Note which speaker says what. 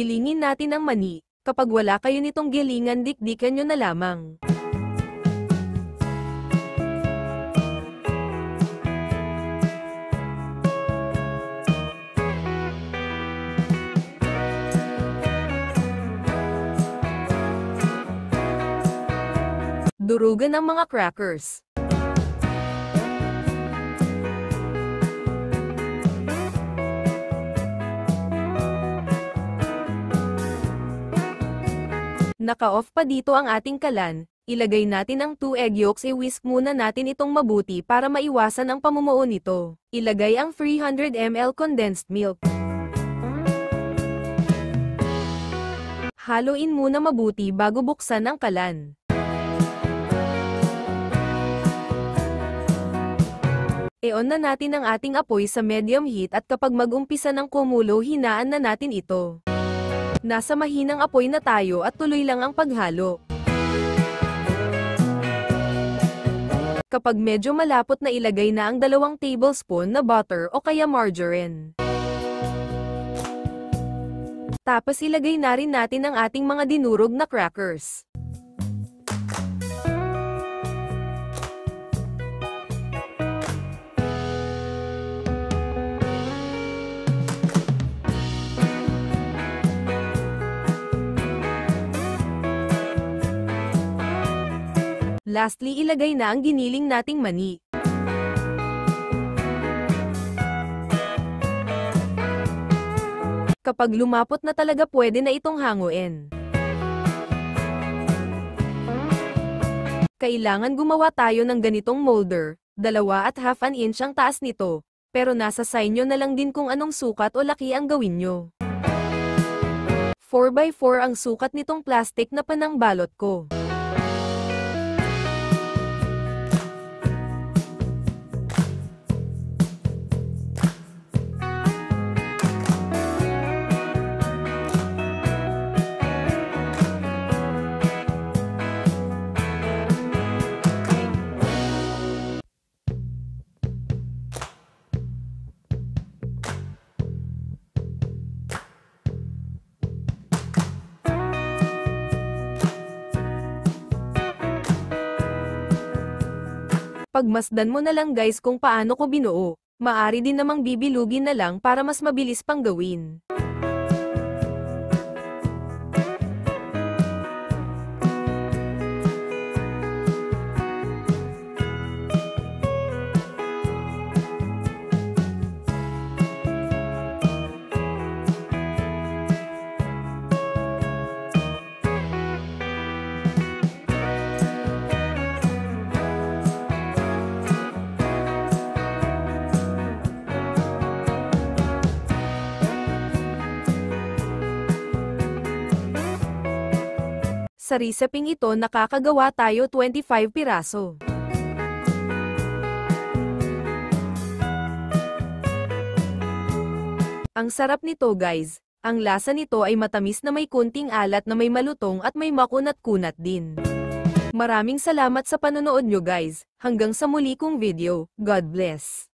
Speaker 1: Gilingin natin ang mani. Kapag wala kayo nitong gilingan, dikdikan nyo na lamang. Durugan ang mga crackers. Naka-off pa dito ang ating kalan, ilagay natin ang 2 egg yolks, i-whisk muna natin itong mabuti para maiwasan ang pamumuo nito. Ilagay ang 300 ml condensed milk. Haluin muna mabuti bago buksan ang kalan. I-on na natin ang ating apoy sa medium heat at kapag mag-umpisa ng kumulo, hinaan na natin ito. Nasa mahinang apoy na tayo at tuloy lang ang paghalo. Kapag medyo malapot na, ilagay na ang 2 tablespoon na butter o kaya margarine. Tapos ilagay na rin natin ang ating mga dinurog na crackers. Lastly, ilagay na ang giniling nating mani. Kapag lumapot na talaga, pwede na itong hanguin. Kailangan gumawa tayo ng ganitong molder, 2.5 inch ang taas nito, pero nasa sa inyo na lang din kung anong sukat o laki ang gawin nyo. 4x4 ang sukat nitong plastic na panangbalot ko. Pagmasdan mo na lang guys kung paano ko binuo. Maari din namang bibilugin na lang para mas mabilis pang gawin. Sa reseping ito, nakakagawa tayo 25 piraso. Ang sarap nito guys. Ang lasa nito ay matamis na may kunting alat na may malutong at may makunat-kunat din. Maraming salamat sa panonood nyo guys. Hanggang sa muli kong video. God bless.